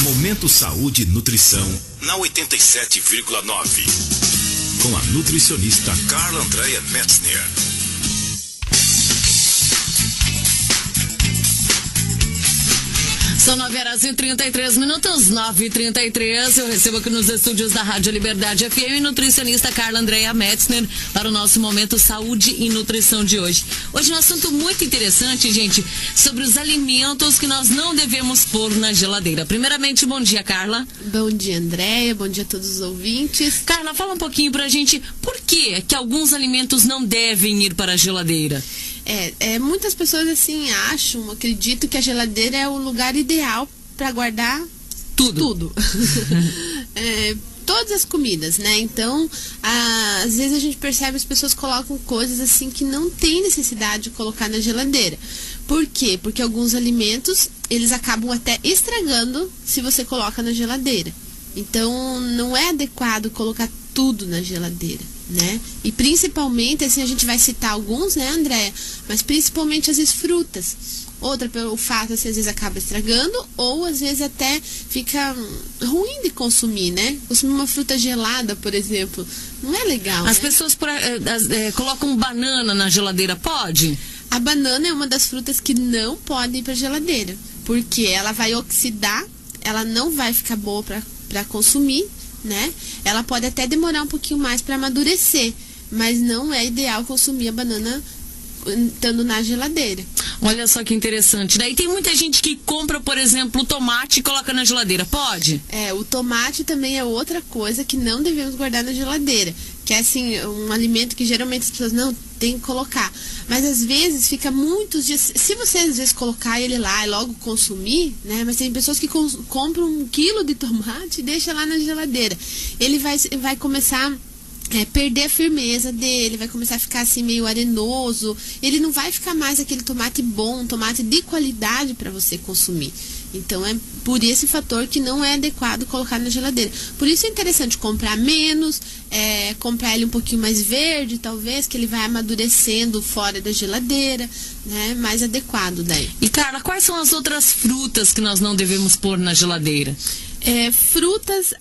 Momento Saúde e Nutrição na 87,9. Com a nutricionista Carla Andrea Metzner. São 9h33, 9h33. Eu recebo aqui nos estúdios da Rádio Liberdade FM nutricionista Carla Andrea Metzner para o nosso Momento Saúde e Nutrição de hoje. Hoje um assunto muito interessante, gente, sobre os alimentos que nós não devemos pôr na geladeira. Primeiramente, bom dia, Carla. Bom dia, Andréia. Bom dia a todos os ouvintes. Carla, fala um pouquinho pra gente por que alguns alimentos não devem ir para a geladeira. Muitas pessoas assim acreditam que a geladeira é o lugar ideal para guardar tudo. Todas as comidas, né? Então, às vezes a gente percebe as pessoas colocam coisas assim que não tem necessidade de colocar na geladeira. Por quê? Porque alguns alimentos, eles acabam até estragando se você coloca na geladeira. Então, não é adequado colocar tudo na geladeira, né? E principalmente, assim, a gente vai citar alguns, né, Andréia? Mas principalmente, às vezes, frutas. Outra, pelo fato, assim, às vezes acaba estragando, ou às vezes até fica ruim de consumir, né? Consumir uma fruta gelada, por exemplo, não é legal, As né? pessoas colocam banana na geladeira, pode? A banana é uma das frutas que não pode ir para geladeira, porque ela vai oxidar, ela não vai ficar boa para consumir, né? Ela pode até demorar um pouquinho mais para amadurecer, mas não é ideal consumir a banana estando na geladeira. Olha só que interessante. Daí tem muita gente que compra, por exemplo, o tomate e coloca na geladeira. Pode? O tomate também é outra coisa que não devemos guardar na geladeira. Que é assim, um alimento que geralmente as pessoas não tem que colocar. Mas às vezes fica muitos dias. Se você às vezes colocar ele lá e logo consumir, né? Mas tem pessoas que compram 1 quilo de tomate e deixa lá na geladeira. Ele vai começar perder a firmeza dele, vai começar a ficar assim meio arenoso, ele não vai ficar mais aquele tomate bom, um tomate de qualidade para você consumir. Então é por esse fator que não é adequado colocar na geladeira. Por isso é interessante comprar menos, comprar ele um pouquinho mais verde, talvez, que ele vai amadurecendo fora da geladeira, né? Mais adequado daí. E Carla, quais são as outras frutas que nós não devemos pôr na geladeira? Frutas,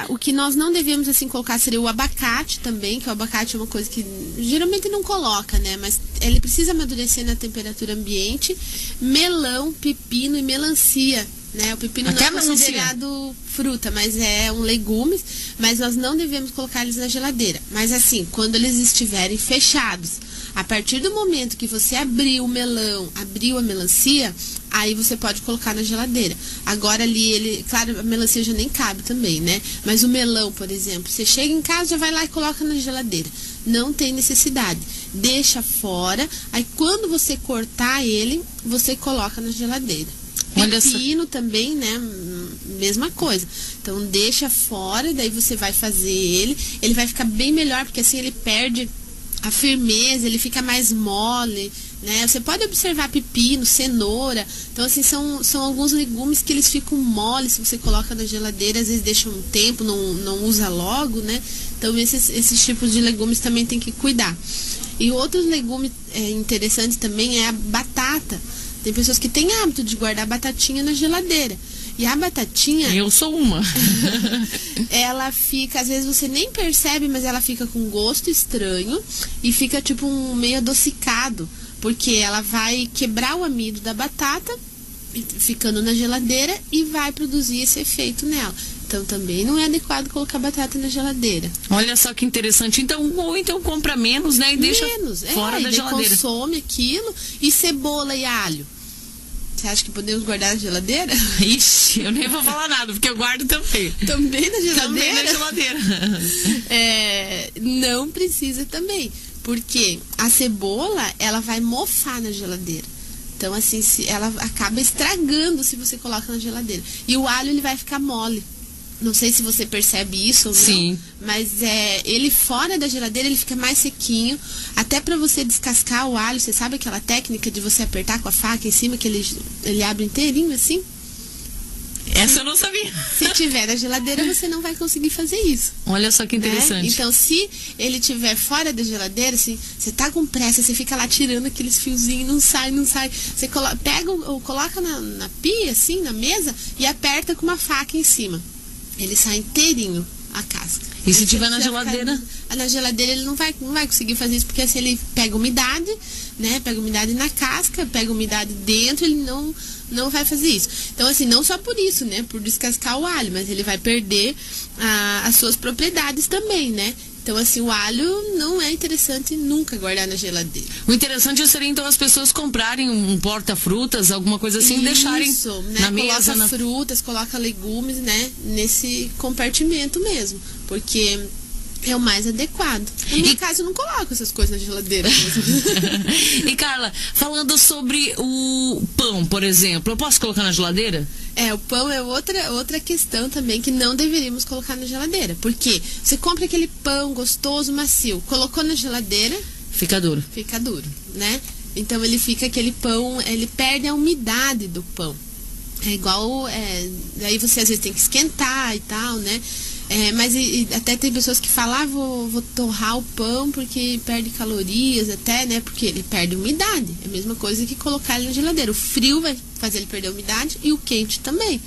o que nós não devemos assim colocar seria o abacate também, que o abacate é uma coisa que geralmente não coloca, né? Mas ele precisa amadurecer na temperatura ambiente. Melão, pepino e melancia, né? O pepino Até não é considerado fruta, mas é um legume, mas nós não devemos colocar eles na geladeira. Mas assim, quando eles estiverem fechados, a partir do momento que você abriu o melão, abriu a melancia, aí você pode colocar na geladeira. Agora ali, claro, a melancia já nem cabe também, né? Mas o melão, por exemplo, você chega em casa, já vai lá e coloca na geladeira. Não tem necessidade. Deixa fora, aí quando você cortar ele, você coloca na geladeira. Pepino também, né? Mesma coisa. Então deixa fora, daí você vai fazer ele vai ficar bem melhor, porque assim ele perde a firmeza, ele fica mais mole, né? Você pode observar pepino, cenoura. Então, assim, são alguns legumes que eles ficam moles se você coloca na geladeira, às vezes deixa um tempo, não usa logo, né? Então, esses tipos de legumes também tem que cuidar. E outros legumes interessantes também é a batata. Tem pessoas que têm hábito de guardar batatinha na geladeira. E a batatinha... Eu sou uma. Ela fica, às vezes você nem percebe, mas ela fica com gosto estranho e fica tipo meio adocicado, porque ela vai quebrar o amido da batata, ficando na geladeira, e vai produzir esse efeito nela. Então também não é adequado colocar batata na geladeira. Olha só que interessante. Então compra menos, né? E deixa fora da geladeira. Consome aquilo. E cebola e alho. Você acha que podemos guardar na geladeira? Ixi, eu nem vou falar nada, porque eu guardo também. Também na geladeira? Também na geladeira. Não precisa também. Porque a cebola, ela vai mofar na geladeira. Então, assim, ela acaba estragando se você coloca na geladeira. E o alho, ele vai ficar mole. Não sei se você percebe isso ou não. Sim. Mas ele fora da geladeira, ele fica mais sequinho. Até para você descascar o alho, você sabe aquela técnica de você apertar com a faca em cima, que ele abre inteirinho assim? Essa eu não sabia. Se tiver na geladeira, você não vai conseguir fazer isso. Olha só que interessante. Né? Então, se ele tiver fora da geladeira, assim, você tá com pressa, você fica lá tirando aqueles fiozinhos, não sai. Você pega ou coloca na pia, assim, na mesa, e aperta com uma faca em cima. Ele sai inteirinho, a casca. E se tiver na geladeira? Na geladeira ele não vai conseguir fazer isso, porque se ele pega umidade, né? Pega umidade na casca, pega umidade dentro, ele não vai fazer isso. Então, assim, não só por isso, né? Por descascar o alho, mas ele vai perder as suas propriedades também, né? Então, assim, o alho não é interessante nunca guardar na geladeira. O interessante seria, então, as pessoas comprarem um porta-frutas, alguma coisa assim, e deixarem né? na mesa. Coloca frutas, coloca legumes, né? Nesse compartimento mesmo. Porque é o mais adequado. No meu caso, eu não coloco essas coisas na geladeira mesmo. E, Carla, falando sobre o pão, por exemplo, eu posso colocar na geladeira? O pão é outra questão também que não deveríamos colocar na geladeira. Porque você compra aquele pão gostoso, macio, colocou na geladeira... Fica duro. Fica duro, né? Então ele fica aquele pão, ele perde a umidade do pão. É igual... daí você às vezes tem que esquentar e tal, né? Mas até tem pessoas que falam, vou torrar o pão porque perde calorias até, né? Porque ele perde umidade. É a mesma coisa que colocar ele na geladeira. O frio vai fazer ele perder a umidade e o quente também.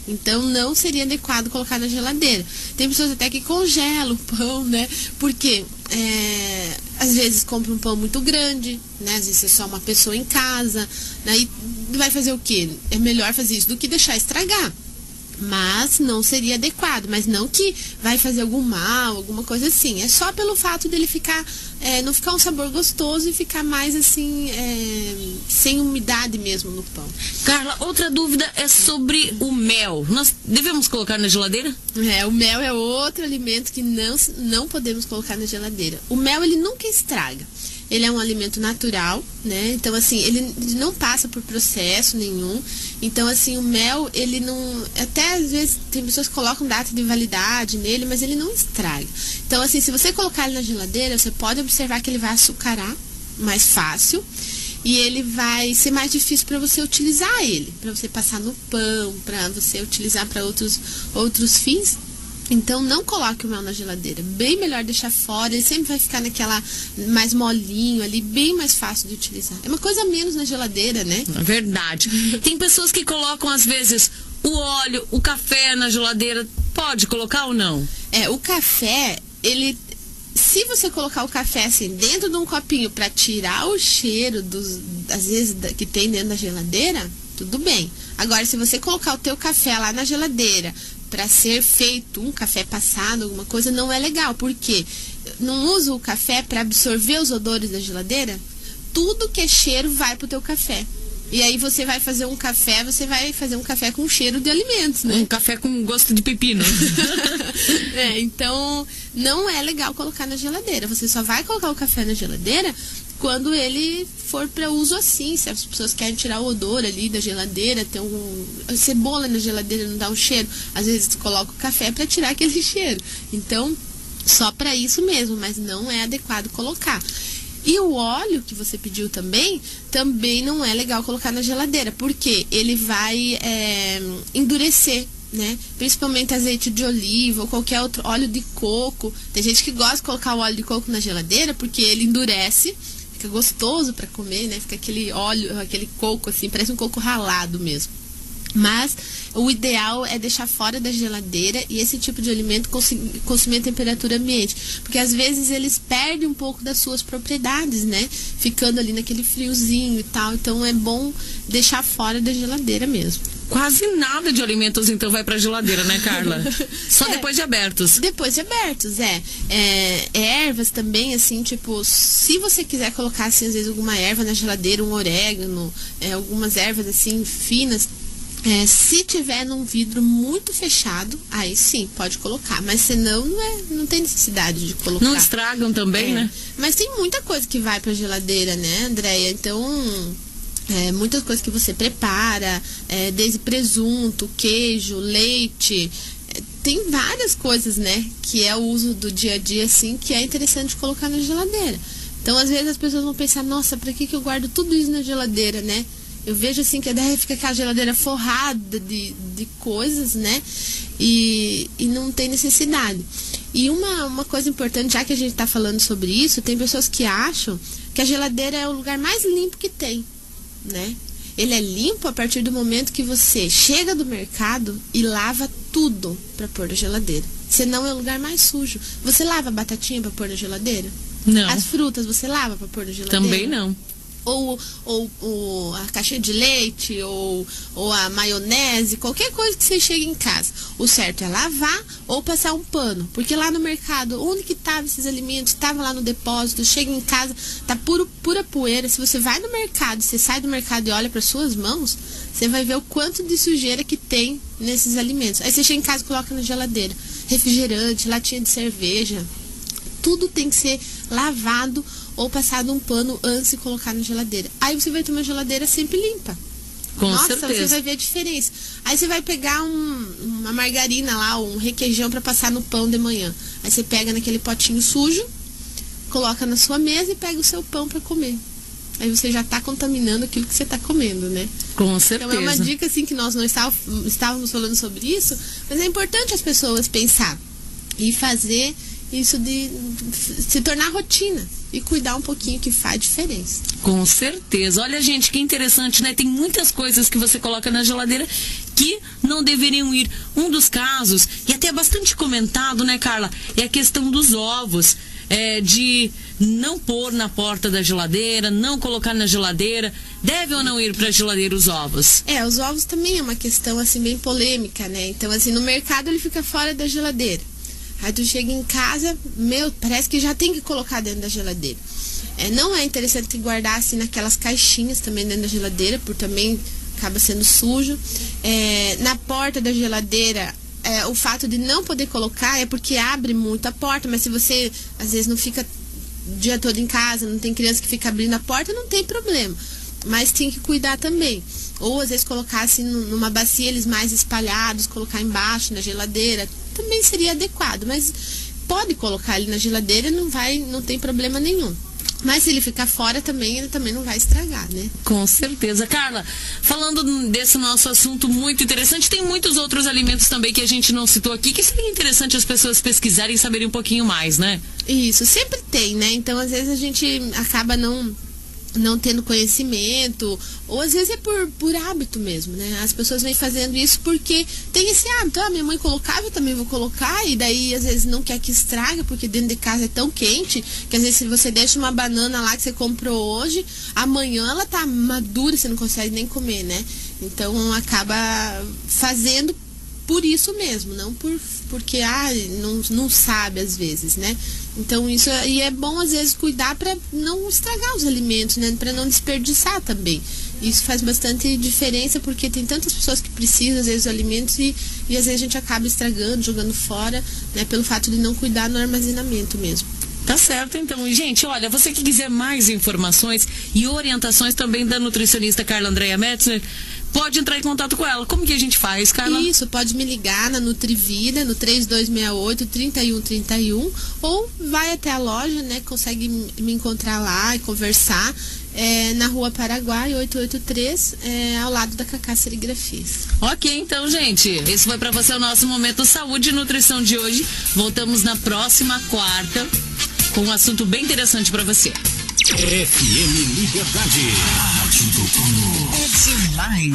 Então não seria adequado colocar na geladeira. Tem pessoas até que congelam o pão, né? Porque às vezes compra um pão muito grande, né? Às vezes é só uma pessoa em casa, né? E vai fazer o quê? É melhor fazer isso do que deixar estragar. Mas não seria adequado, mas não que vai fazer algum mal, alguma coisa assim. É só pelo fato dele ficar, não ficar um sabor gostoso e ficar mais assim, sem umidade mesmo no pão. Carla, outra dúvida é sobre o mel. Nós devemos colocar na geladeira? O mel é outro alimento que não podemos colocar na geladeira. O mel, ele nunca estraga. Ele é um alimento natural, né? Então, assim, ele não passa por processo nenhum. Então, assim, o mel, ele não... Até, às vezes, tem pessoas que colocam data de validade nele, mas ele não estraga. Então, assim, se você colocar ele na geladeira, você pode observar que ele vai açucarar mais fácil. E ele vai ser mais difícil para você utilizar ele. Para você passar no pão, para você utilizar para outros fins. Então, não coloque o mel na geladeira. Bem melhor deixar fora. Ele sempre vai ficar naquela mais molinho ali, bem mais fácil de utilizar. É uma coisa a menos na geladeira, né? É verdade. Tem pessoas que colocam, às vezes, o óleo, o café na geladeira. Pode colocar ou não? O café, ele... Se você colocar o café assim dentro de um copinho para tirar o cheiro às vezes que tem dentro da geladeira, tudo bem. Agora, se você colocar o teu café lá na geladeira para ser feito um café passado, alguma coisa, não é legal. Por quê? Não usa o café para absorver os odores da geladeira? Tudo que é cheiro vai pro teu café. E aí você vai fazer um café com cheiro de alimentos, né? Um café com gosto de pepino. Então não é legal colocar na geladeira. Você só vai colocar o café na geladeira quando ele for para uso assim. Se as pessoas querem tirar o odor ali da geladeira, tem cebola na geladeira não dá um cheiro, às vezes coloca o café para tirar aquele cheiro. Então, só para isso mesmo, mas não é adequado colocar. E o óleo que você pediu também não é legal colocar na geladeira, porque ele vai endurecer, né? Principalmente azeite de oliva ou qualquer outro óleo de coco. Tem gente que gosta de colocar o óleo de coco na geladeira porque ele endurece, fica gostoso para comer, né? Fica aquele óleo, aquele coco assim, parece um coco ralado mesmo. Mas o ideal é deixar fora da geladeira e esse tipo de alimento consumir a temperatura ambiente. Porque às vezes eles perdem um pouco das suas propriedades, né? Ficando ali naquele friozinho e tal. Então é bom deixar fora da geladeira mesmo. Quase nada de alimentos então vai pra geladeira, né, Carla? Só depois de abertos. Depois de abertos, ervas também, assim, tipo, se você quiser colocar, assim, às vezes alguma erva na geladeira, um orégano, algumas ervas, assim, finas, se tiver num vidro muito fechado, aí sim, pode colocar. Mas senão não tem necessidade de colocar. Não estragam também, né? Mas tem muita coisa que vai pra geladeira, né, Andréia? Então, muitas coisas que você prepara, desde presunto, queijo, leite, tem várias coisas, né, que é o uso do dia a dia, assim, que é interessante colocar na geladeira. Então, às vezes as pessoas vão pensar, nossa, pra que eu guardo tudo isso na geladeira, né? Eu vejo assim que daí fica com a geladeira forrada de coisas, né? E não tem necessidade. E uma coisa importante, já que a gente está falando sobre isso, tem pessoas que acham que a geladeira é o lugar mais limpo que tem, né? Ele é limpo a partir do momento que você chega do mercado e lava tudo para pôr na geladeira. Senão é o lugar mais sujo. Você lava a batatinha para pôr na geladeira? Não. As frutas você lava para pôr na geladeira? Também não. Ou a caixinha de leite, ou a maionese, qualquer coisa que você chegue em casa. O certo é lavar ou passar um pano. Porque lá no mercado, onde que estavam esses alimentos? Estavam lá no depósito, chega em casa, tá pura poeira. Se você vai no mercado, você sai do mercado e olha para suas mãos, você vai ver o quanto de sujeira que tem nesses alimentos. Aí você chega em casa e coloca na geladeira. Refrigerante, latinha de cerveja, tudo tem que ser lavado ou passado um pano antes de colocar na geladeira. Aí você vai ter uma geladeira sempre limpa. Com certeza. Você vai ver a diferença. Aí você vai pegar uma margarina lá, um requeijão para passar no pão de manhã. Aí você pega naquele potinho sujo, coloca na sua mesa e pega o seu pão para comer. Aí você já está contaminando aquilo que você está comendo, né? Com certeza. Então é uma dica assim que nós não estávamos falando sobre isso, mas é importante as pessoas pensar e fazer isso de se tornar rotina e cuidar um pouquinho, que faz diferença. Com certeza. Olha, gente, que interessante, né? Tem muitas coisas que você coloca na geladeira que não deveriam ir. Um dos casos, e até bastante comentado, né, Carla, é a questão dos ovos. De não pôr na porta da geladeira, não colocar na geladeira. Deve ou não ir para a geladeira os ovos? Os ovos também é uma questão assim bem polêmica, né? Então, assim, no mercado ele fica fora da geladeira. Aí tu chega em casa, parece que já tem que colocar dentro da geladeira. Não é interessante guardar assim naquelas caixinhas também dentro da geladeira, porque também acaba sendo sujo. Na porta da geladeira, o fato de não poder colocar é porque abre muito a porta, mas se você às vezes não fica o dia todo em casa, não tem criança que fica abrindo a porta, não tem problema. Mas tem que cuidar também. Ou às vezes colocar assim numa bacia eles mais espalhados, colocar embaixo na geladeira, também seria adequado. Mas pode colocar ele na geladeira, não tem problema nenhum. Mas se ele ficar fora também, ele também não vai estragar, né? Com certeza. Carla, falando desse nosso assunto muito interessante, tem muitos outros alimentos também que a gente não citou aqui, que seria interessante as pessoas pesquisarem e saberem um pouquinho mais, né? Isso, sempre tem, né? Então, às vezes a gente acaba não tendo conhecimento, ou às vezes é por hábito mesmo, né? As pessoas vêm fazendo isso porque tem esse hábito. Minha mãe colocava, eu também vou colocar, e daí às vezes não quer que estraga, porque dentro de casa é tão quente, que às vezes se você deixa uma banana lá que você comprou hoje, amanhã ela tá madura, você não consegue nem comer, né? Então acaba fazendo por isso mesmo, não porque não sabe às vezes, né? Então isso aí é bom às vezes cuidar para não estragar os alimentos, né? Para não desperdiçar também. Isso faz bastante diferença, porque tem tantas pessoas que precisam às vezes dos alimentos e às vezes a gente acaba estragando, jogando fora, né? Pelo fato de não cuidar no armazenamento mesmo. Tá certo, então. Gente, olha, você que quiser mais informações e orientações também da nutricionista Carla Andrea Metzner, pode entrar em contato com ela. Como que a gente faz, Carla? Isso, pode me ligar na Nutrivida, no 3268-3131, ou vai até a loja, né? Consegue me encontrar lá e conversar. Na Rua Paraguai, 883, ao lado da Cacá Serigrafias. Ok, então, gente, esse foi pra você o nosso Momento Saúde e Nutrição de hoje. Voltamos na próxima quarta com um assunto bem interessante pra você. FM Liberdade. A rádio do povo. É demais.